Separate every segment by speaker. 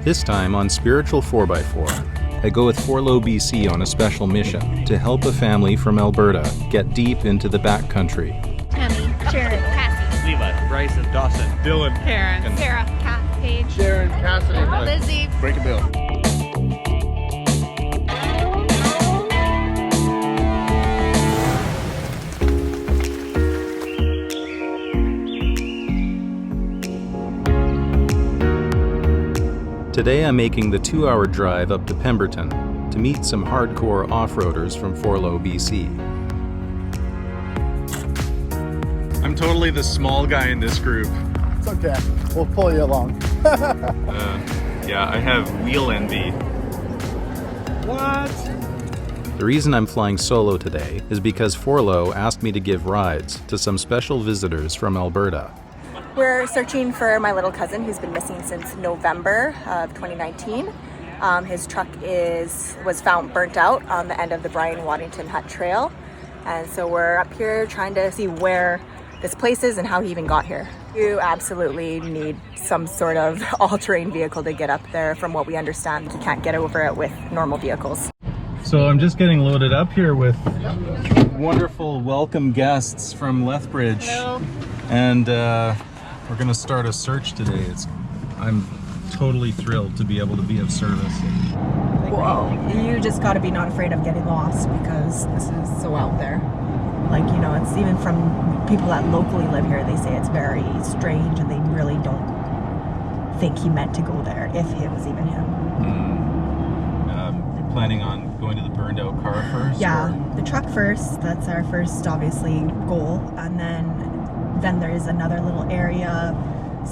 Speaker 1: This time on Spiritual 4x4, I go with Forlow, BC on a special mission to help a family from Alberta get deep into the backcountry.
Speaker 2: Tammy, Sharon, Cassie,
Speaker 3: Levi, Bryson, Dawson, Dylan,
Speaker 2: Karen, Sarah, Kat, Paige,
Speaker 4: Sharon, Cassidy,
Speaker 2: Lizzie,
Speaker 4: Break a bill.
Speaker 1: Today I'm making the 2-hour drive up to Pemberton to meet some hardcore off-roaders from Forlow, BC. I'm totally the small guy in this group.
Speaker 4: It's okay. We'll pull you along.
Speaker 1: Yeah, I have wheel envy.
Speaker 4: What?
Speaker 1: The reason I'm flying solo today is because Forlow asked me to give rides to some special visitors from Alberta.
Speaker 5: We're searching for my little cousin who's been missing since November of 2019. His truck was found burnt out on the end of the Brian Waddington Hut Trail. And so we're up here trying to see where this place is and how he even got here. You absolutely need some sort of all-terrain vehicle to get up there. From what we understand, you can't get over it with normal vehicles.
Speaker 1: So I'm just getting loaded up here with wonderful welcome guests from Lethbridge.
Speaker 2: Hello.
Speaker 1: And we're gonna start a search today. I'm totally thrilled to be able to be of service.
Speaker 5: Whoa, you just gotta be not afraid of getting lost because this is so out there. Like, you know, it's even from people that locally live here, they say it's very strange and they really don't think he meant to go there, if it was even him.
Speaker 1: You're planning on going to the burned out car first?
Speaker 5: Yeah,
Speaker 1: or?
Speaker 5: the truck first, that's our first, obviously, goal. And then there is another little area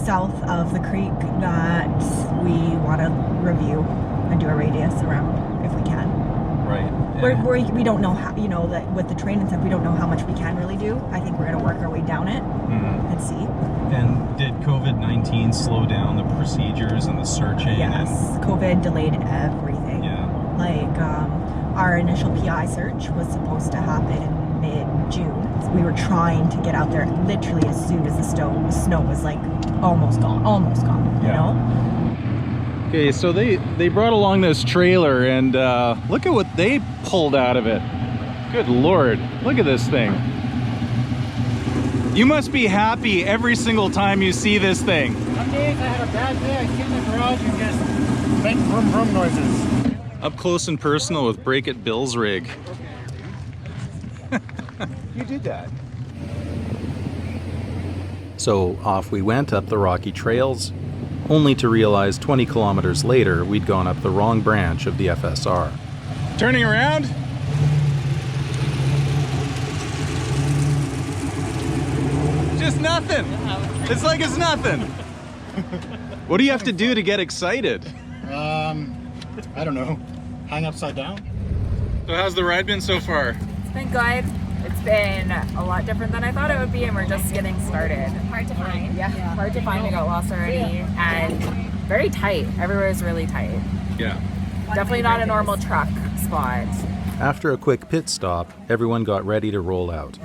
Speaker 5: south of the creek that we want to review and do a radius around if we can.
Speaker 1: Right.
Speaker 5: We don't know how, you know, that with the train and stuff, we don't know how much we can really do. I think we're going to work our way down it and see.
Speaker 1: And did COVID-19 slow down the procedures and the searching?
Speaker 5: Yes, COVID delayed everything.
Speaker 1: Yeah.
Speaker 5: Like our initial PI search was supposed to happen in mid-June. We were trying to get out there literally as soon as the snow was like almost gone, you know?
Speaker 1: Okay, so they brought along this trailer and look at what they pulled out of it. Good Lord, look at this thing. You must be happy every single time you see this thing.
Speaker 4: Some days I had a bad day, I sit in the garage and just make vroom vroom noises.
Speaker 1: Up close and personal with Break It Bill's rig.
Speaker 4: You did that.
Speaker 1: So off we went up the rocky trails, only to realize 20 kilometers later we'd gone up the wrong branch of the FSR. Turning around? Just nothing. It's like it's nothing. What do you have to do to get excited?
Speaker 4: I don't know. Hang upside down?
Speaker 1: So how's the ride been so far?
Speaker 6: It's been good. It's been a lot different than I thought it would be, and we're just getting started.
Speaker 2: hard to find.
Speaker 6: Yeah, hard to find. We got lost already, and very tight. Everywhere is really tight.
Speaker 1: Yeah.
Speaker 6: Definitely not a normal truck spot.
Speaker 1: After a quick pit stop, everyone got ready to roll out.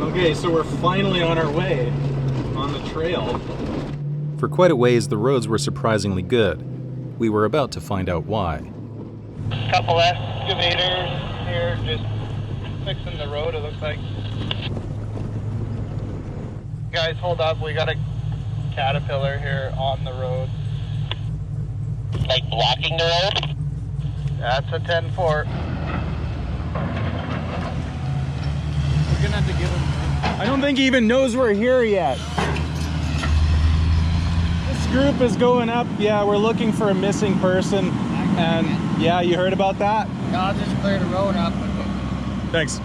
Speaker 1: Okay, so we're finally on our way on the trail. For quite a ways, the roads were surprisingly good. We were about to find out why.
Speaker 7: Couple excavators here just fixing the road, it looks like. Guys, hold up, we got a caterpillar here on the road. Like blocking the road? That's a 10-4. We're gonna have to give him...
Speaker 1: I don't think he even knows we're here yet. This group is going up. Yeah, we're looking for a missing person. And yeah, you heard about that?
Speaker 4: No, I'll just clear the road up.
Speaker 1: Thanks.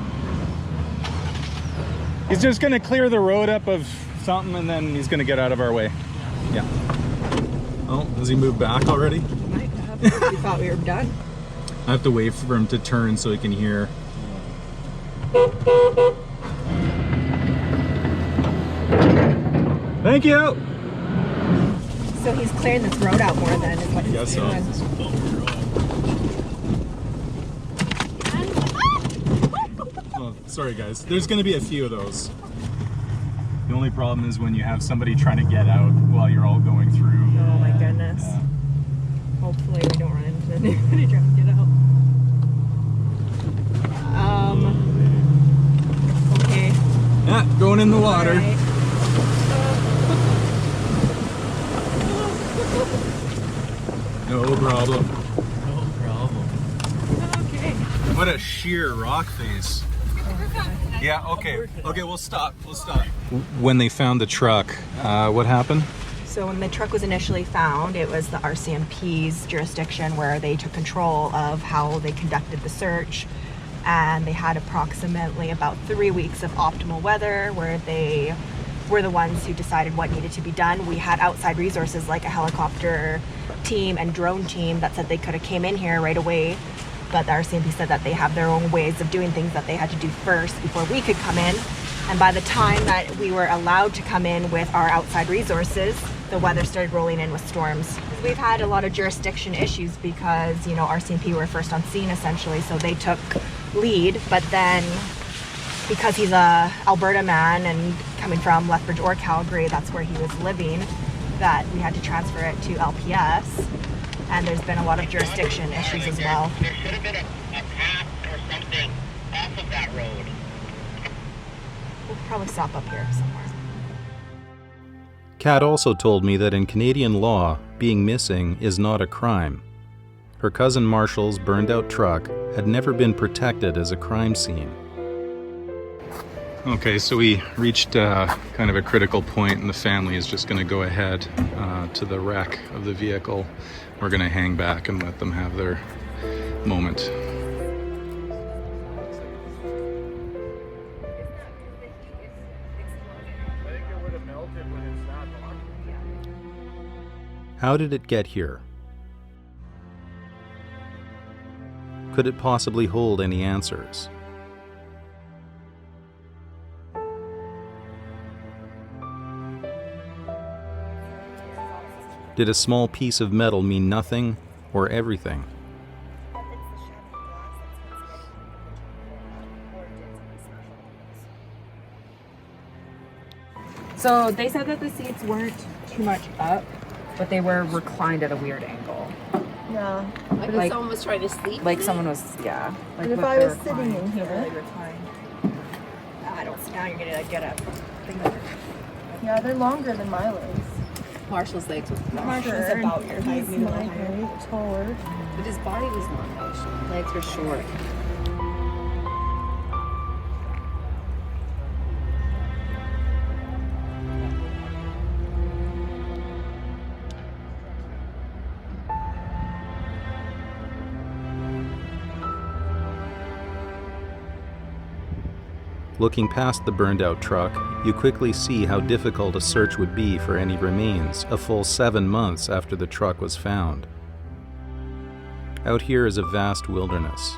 Speaker 1: He's just gonna clear the road up of something and then he's gonna get out of our way. Yeah. Oh, has he moved back already?
Speaker 5: Might have. You thought we were done?
Speaker 1: I have to wait for him to turn so he can hear. Thank you!
Speaker 5: So he's clearing this road out more than is what he's doing.
Speaker 1: Sorry guys, there's gonna be a few of those. The only problem is when you have somebody trying to get out while you're all going through.
Speaker 6: Oh my goodness.
Speaker 1: Yeah.
Speaker 6: Hopefully we don't run into anybody trying to get out. Okay.
Speaker 1: Yeah, going in the water.
Speaker 6: All right.
Speaker 1: No problem.
Speaker 3: No problem.
Speaker 6: Okay.
Speaker 1: What a sheer rock face. Yeah, okay. Okay, we'll stop. When they found the truck, what happened?
Speaker 5: So when the truck was initially found, it was the RCMP's jurisdiction where they took control of how they conducted the search. And they had approximately about 3 weeks of optimal weather where they were the ones who decided what needed to be done. We had outside resources like a helicopter team and drone team that said they could have came in here right away. But the RCMP said that they have their own ways of doing things that they had to do first before we could come in. And by the time that we were allowed to come in with our outside resources, the weather started rolling in with storms. We've had a lot of jurisdiction issues because, you know, RCMP were first on scene essentially, so they took lead. But then because he's a Alberta man and coming from Lethbridge or Calgary, that's where he was living, that we had to transfer it to LPS. And there's been a lot of jurisdiction issues as well.
Speaker 7: There should have been a path or something off of that road.
Speaker 5: We'll probably stop up here somewhere.
Speaker 1: Kat also told me that in Canadian law, being missing is not a crime. Her cousin Marshall's burned out truck had never been protected as a crime scene. Okay, so we reached kind of a critical point and the family is just going to go ahead to the wreck of the vehicle. We're going to hang back and let them have their moment. How did it get here? Could it possibly hold any answers? Did a small piece of metal mean nothing or everything?
Speaker 6: So they said that the seats weren't too much up, but they were reclined at a weird angle.
Speaker 8: Yeah.
Speaker 6: Like
Speaker 8: someone was trying to sleep.
Speaker 6: Like someone was, yeah. Like
Speaker 8: And if
Speaker 6: with
Speaker 8: I
Speaker 6: the
Speaker 8: was sitting
Speaker 6: recline,
Speaker 8: in here-
Speaker 6: really reclined.
Speaker 5: I don't sit down, you're gonna get up.
Speaker 8: Yeah, they're longer than my legs.
Speaker 9: Marshall's legs was long.
Speaker 5: Marshall's about your height,
Speaker 8: He's
Speaker 5: maybe a
Speaker 8: my
Speaker 5: little higher.
Speaker 8: height, taller.
Speaker 9: But his body was long. His legs were short.
Speaker 1: Looking past the burned-out truck, you quickly see how difficult a search would be for any remains a full 7 months after the truck was found. Out here is a vast wilderness.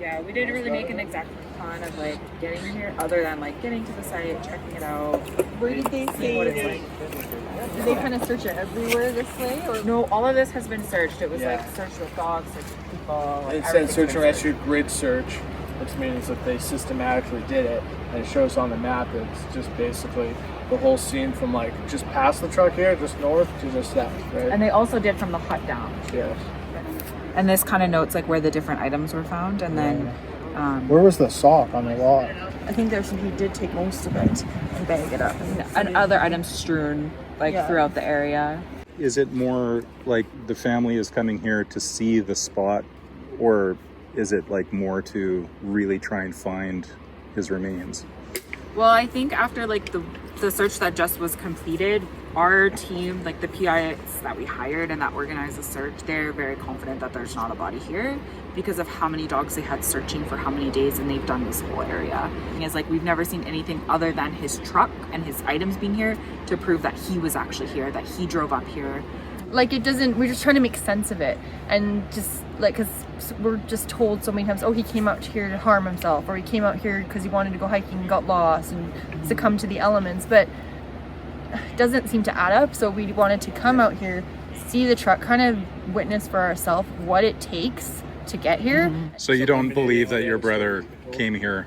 Speaker 6: Yeah, we didn't really make an exact plan of like getting in here, other than like getting to the site, checking it out.
Speaker 8: Where did they
Speaker 6: seeing what it's
Speaker 8: say
Speaker 6: like.
Speaker 8: Did they kind of search it everywhere this way? Or
Speaker 6: No, all of this has been searched. It was
Speaker 4: Yeah.
Speaker 6: like search with dogs, search with people. Like,
Speaker 4: It said
Speaker 6: everything's
Speaker 4: search
Speaker 6: been
Speaker 4: and rescue grid search, which means that they systematically did it, and it shows on the map that it's just basically the whole scene from like just past the truck here, just north to just south, right?
Speaker 6: And they also did from the hut down.
Speaker 4: Yes.
Speaker 6: And this kind of notes like where the different items were found, and then
Speaker 4: Where was the sock on the wall?
Speaker 8: I think he did take most of it and bag it up.
Speaker 6: and other items strewn like
Speaker 8: Yeah.
Speaker 6: throughout the area.
Speaker 1: Is it more like the family is coming here to see the spot, or is it like more to really try and find his remains?
Speaker 6: Well, I think after like the search that just was completed, our team, like the PIs that we hired and that organized the search, they're very confident that there's not a body here because of how many dogs they had searching for how many days, and they've done this whole area. It's like we've never seen anything other than his truck and his items being here to prove that he was actually here, that he drove up here.
Speaker 10: like it doesn't, we're just trying to make sense of it, and just like, because we're just told so many times, oh, he came out here to harm himself, or he came out here because he wanted to go hiking and got lost and succumbed to the elements, but it doesn't seem to add up. So we wanted to come out here, see the truck, kind of witness for ourselves what it takes to get here.
Speaker 1: So you don't believe that your brother came here?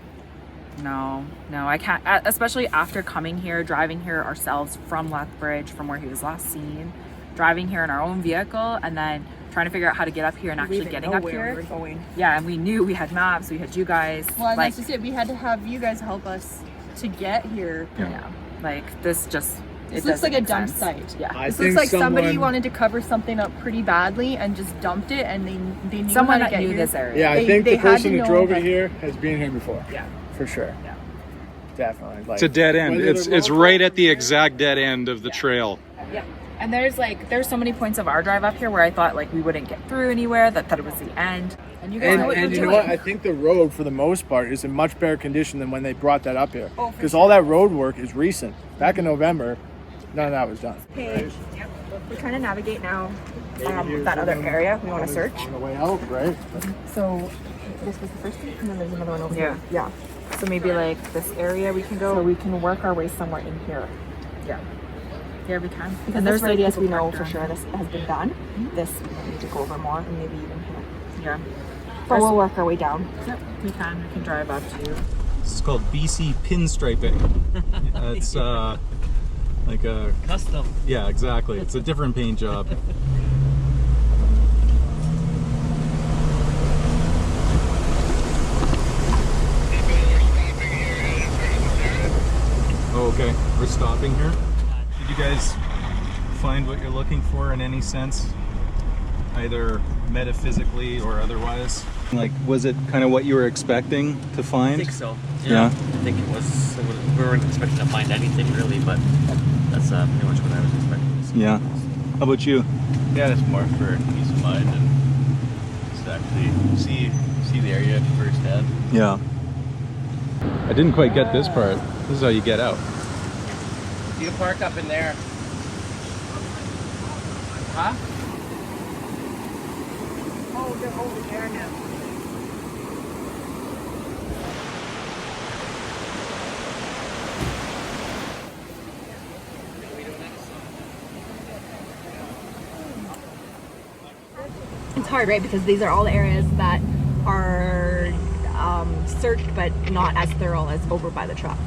Speaker 6: No, I can't, especially after coming here, driving here ourselves from Lethbridge, from where he was last seen, driving here in our own vehicle, and then trying to figure out how to get up here and actually getting up here.
Speaker 8: We were going.
Speaker 6: Yeah, and we knew we had maps, we had you guys.
Speaker 10: Well, and
Speaker 6: like,
Speaker 10: that's just it. We had to have you guys help us to get here.
Speaker 6: yeah, like this just,
Speaker 10: This looks like a dump site.
Speaker 6: Yeah.
Speaker 10: This looks like somebody wanted to cover something up pretty badly and just dumped it, and they knew
Speaker 6: Someone
Speaker 10: how to
Speaker 6: that
Speaker 10: get
Speaker 6: knew
Speaker 10: here.
Speaker 6: this area.
Speaker 4: Yeah, I
Speaker 10: They-
Speaker 4: think
Speaker 10: they
Speaker 4: the
Speaker 10: had
Speaker 4: person
Speaker 10: to
Speaker 4: who
Speaker 10: know
Speaker 4: drove
Speaker 10: that-
Speaker 4: it here has been here before.
Speaker 6: Yeah.
Speaker 4: For sure.
Speaker 6: Yeah.
Speaker 4: Definitely. Like,
Speaker 1: It's a dead end.
Speaker 4: whether
Speaker 1: It's
Speaker 4: the road
Speaker 1: right at the exact dead end of the trail.
Speaker 6: Yeah. And there's so many points of our drive up here where I thought like we wouldn't get through anywhere, that it was the end. And you guys know what
Speaker 4: And
Speaker 6: you're
Speaker 4: you know
Speaker 6: doing.
Speaker 4: what? I think the road, for the most part, is in much better condition than when they brought that up here.
Speaker 10: Oh, for
Speaker 4: Because
Speaker 10: sure.
Speaker 4: all that road work is recent. Back in November, none of that was done.
Speaker 5: Paige, we're trying to navigate now that other area we want to search.
Speaker 4: On the way out, right?
Speaker 5: So this was the first one, and then there's another one over
Speaker 6: Yeah.
Speaker 5: here. Yeah.
Speaker 6: So maybe like this area we can go.
Speaker 5: So we can work our way somewhere in here.
Speaker 6: Yeah. Yeah, we can.
Speaker 5: Because
Speaker 6: And
Speaker 5: this
Speaker 6: there's
Speaker 5: radius we
Speaker 6: people
Speaker 5: know
Speaker 6: parked
Speaker 5: for
Speaker 6: around.
Speaker 5: sure this has been done. This we need to go over more, and maybe even here.
Speaker 6: Yeah.
Speaker 5: But we'll work our way down.
Speaker 6: Yep, we can. We can drive up to you.
Speaker 1: It's called BC pinstriping. It's like a
Speaker 3: Custom.
Speaker 1: yeah, exactly. It's a different paint job. Oh, okay, we're stopping here. Did you guys find what you're looking for in any sense? Either metaphysically or otherwise? Like, was it kind of what you were expecting to find?
Speaker 3: I think so.
Speaker 1: Yeah.
Speaker 3: I think it was. We weren't expecting to find anything really, but that's pretty much what I was expecting to see.
Speaker 1: Yeah. How about you?
Speaker 11: Yeah, it's more for peace of mind and just to actually see the area firsthand.
Speaker 1: Yeah. I didn't quite get this part. This is how you get out.
Speaker 7: You can park up in there. Huh?
Speaker 5: Oh, they're over there now. It's hard, right? Because these are all the areas that are searched, but not as thorough as over by the truck.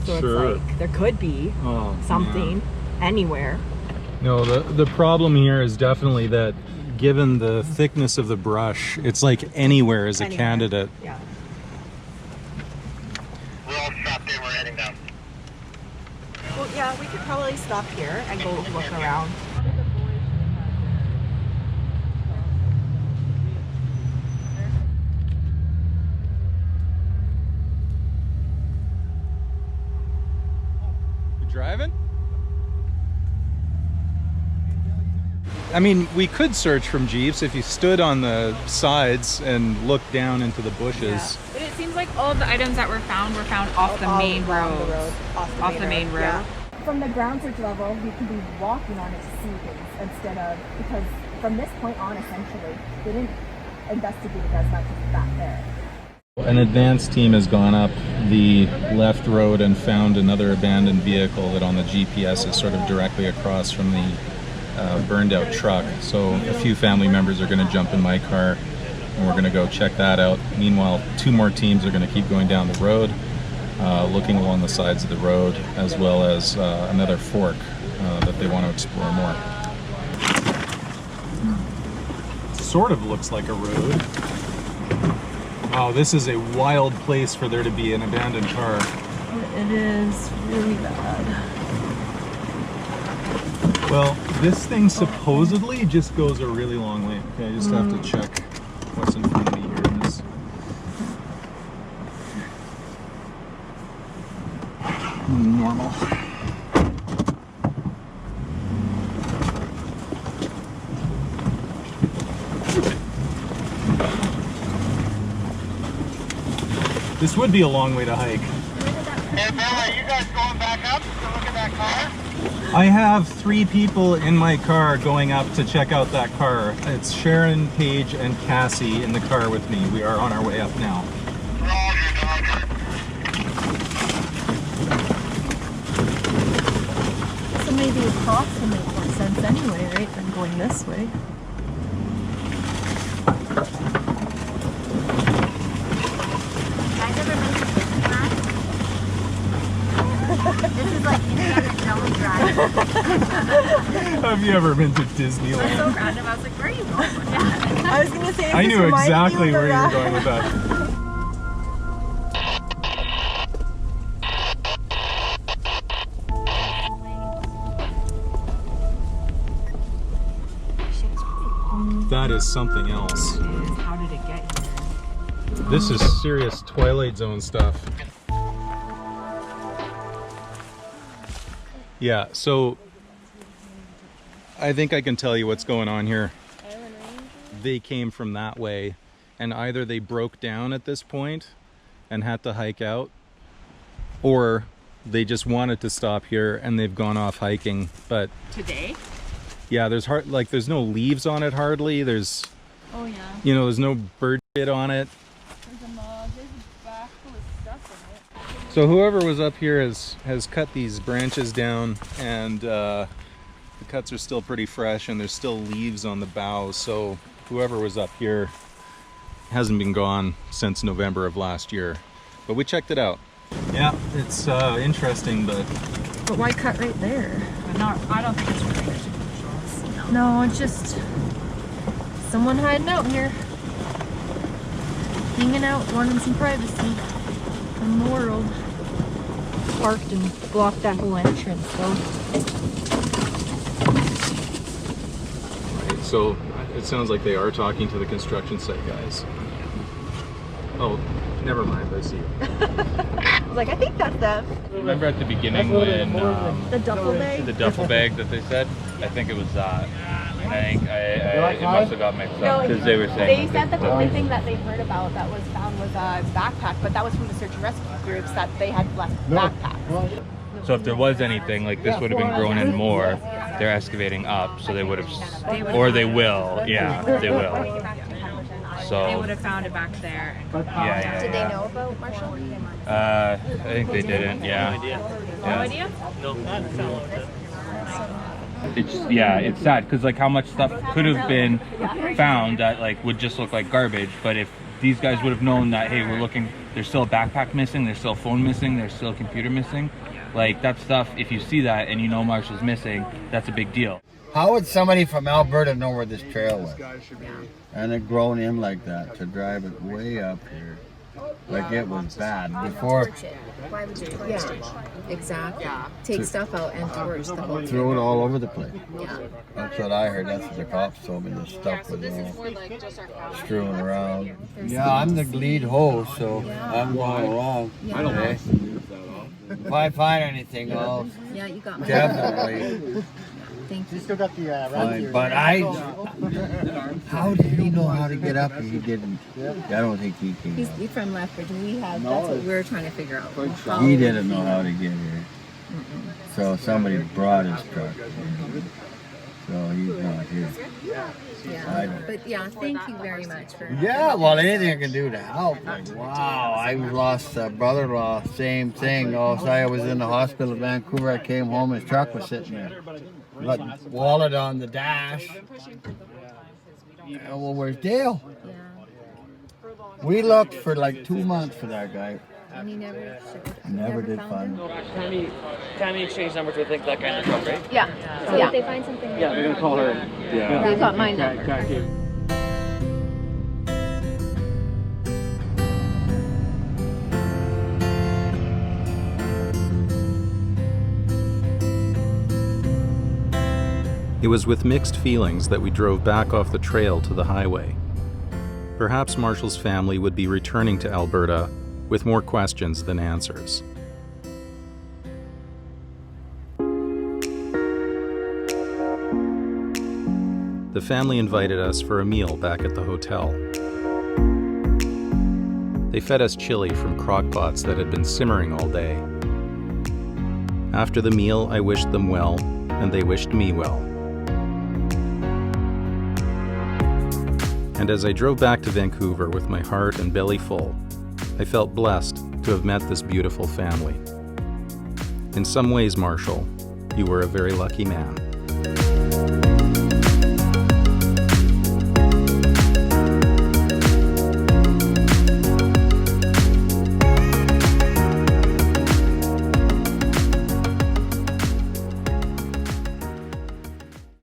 Speaker 5: So
Speaker 1: Sure.
Speaker 5: it's like there could be
Speaker 1: Oh,
Speaker 5: something anywhere.
Speaker 1: No, the problem here is definitely that given the thickness of the brush, it's like anywhere is a
Speaker 5: Anywhere.
Speaker 1: candidate.
Speaker 5: Yeah.
Speaker 7: We're all strapped in, we're heading down.
Speaker 5: Well, yeah, we could probably stop here and go look around.
Speaker 1: You driving? I mean, we could search from Jeeps if you stood on the sides and looked down into the bushes.
Speaker 6: But it seems like all of the items that were found off the main road. Off the main road.
Speaker 5: Yeah. From the ground search level, we could be walking on it to see things instead of, because from this point on, essentially, they didn't investigate it as much as back there.
Speaker 1: An advance team has gone up the left road and found another abandoned vehicle that on the GPS is sort of directly across from the burned out truck. So a few family members are going to jump in my car and we're going to go check that out. Meanwhile, two more teams are going to keep going down the road, looking along the sides of the road, as well as another fork that they want to explore more. Sort of looks like a road. Wow, this is a wild place for there to be an abandoned car.
Speaker 10: It is really bad.
Speaker 1: Well, this thing supposedly just goes a really long way. Okay, I just have to check what's in front of me here. This. Normal. This would be a long way to hike.
Speaker 7: Hey, Bill, are you guys going back up to look at that car?
Speaker 1: I have 3 people in my car going up to check out that car. It's Sharon, Paige, and Cassie in the car with me. We are on our way up now.
Speaker 10: So maybe across will make more sense anyway, right, than going this way.
Speaker 2: This is like Indiana Jones ride.
Speaker 1: Have you ever been to
Speaker 2: It's
Speaker 1: Disneyland?
Speaker 2: so random. I was like, where are you going?
Speaker 10: I was gonna say,
Speaker 1: I knew exactly where you were going with that. That is something else.
Speaker 6: How did it get here?
Speaker 1: This is serious Twilight Zone stuff. Yeah, so I think I can tell you what's going on here. They came from that way, and either they broke down at this point and had to hike out, or they just wanted to stop here and they've gone off hiking. But
Speaker 6: Today?
Speaker 1: yeah, there's no leaves on it hardly. There's,
Speaker 10: oh yeah,
Speaker 1: you know, there's no bird shit on it.
Speaker 10: there's a bag full of stuff in it.
Speaker 1: So whoever was up here has cut these branches down, and the cuts are still pretty fresh and there's still leaves on the boughs. So whoever was up here hasn't been gone since November of last year. But we checked it out. Yeah, it's interesting, but
Speaker 10: why cut right there?
Speaker 6: I don't think it's really.
Speaker 10: No, it's just someone hiding out here, hanging out, wanting some privacy from the world. Parked and blocked that whole entrance, though.
Speaker 1: right, so it sounds like they are talking to the construction site guys. Oh, never mind, I see.
Speaker 5: I was like, I think that's them.
Speaker 11: Remember at the beginning when
Speaker 5: The duffel bag?
Speaker 11: the duffel bag that they said? I think it was that. I think it must have got mixed up because they were saying.
Speaker 5: They said that the only thing that they heard about that was found was a backpack, but that was from the search and rescue groups that they had left backpacks.
Speaker 11: So if there was anything, like this would have been grown in more, they're excavating up, so they would have, or they will, yeah, they will. So
Speaker 6: They would have found it back there.
Speaker 11: yeah.
Speaker 2: Did they know about Marshall?
Speaker 11: I think they didn't, yeah.
Speaker 6: No idea?
Speaker 11: It's sad because like how much stuff could have been found that like would just look like garbage, but if these guys would have known that, hey, we're looking, there's still a backpack missing, there's still a phone missing, there's still a computer missing, like that stuff, if you see that and you know Marshall's missing, that's a big deal.
Speaker 12: How would somebody from Alberta know where this trail was? And it grown in like that to drive it way up here. Like it was bad before.
Speaker 9: Why would you torch it? Exactly. Take stuff out and torch the whole thing.
Speaker 12: Throw it all over the place.
Speaker 9: Yeah.
Speaker 12: That's what I heard. That's what the cops told me. The stuff was all strewn around. Yeah, I'm the lead host, so I'm going along.
Speaker 9: I don't know.
Speaker 12: If I find anything, I'll
Speaker 9: You got my
Speaker 12: definitely.
Speaker 9: Thank you.
Speaker 12: Still got the fine, but how did he know how to get up and he didn't? I don't think he can.
Speaker 9: He's from Lethbridge. That's what we're trying to figure out.
Speaker 12: He didn't know how to get here. So somebody brought his truck. So he's not here.
Speaker 9: Yeah. But yeah, thank you very much for.
Speaker 12: Yeah, well, anything I can do to help. Like, wow, I lost a brother-in-law, same thing. Oh, so I was in the hospital in Vancouver. I came home, his truck was sitting there. Wallet on the dash. Well, where's Dale?
Speaker 9: Yeah.
Speaker 12: We looked for like 2 months for that guy.
Speaker 9: And he never showed.
Speaker 12: Never did find him.
Speaker 3: Tammy exchanged numbers with like that guy in the truck, right?
Speaker 9: Yeah.
Speaker 2: So did they find something?
Speaker 3: Yeah, they're gonna call her.
Speaker 12: Yeah.
Speaker 9: They got my number.
Speaker 1: It was with mixed feelings that we drove back off the trail to the highway. Perhaps Marshall's family would be returning to Alberta with more questions than answers. The family invited us for a meal back at the hotel. They fed us chili from crock pots that had been simmering all day. After the meal, I wished them well, and they wished me well. And as I drove back to Vancouver with my heart and belly full, I felt blessed to have met this beautiful family. In some ways, Marshall, you were a very lucky man.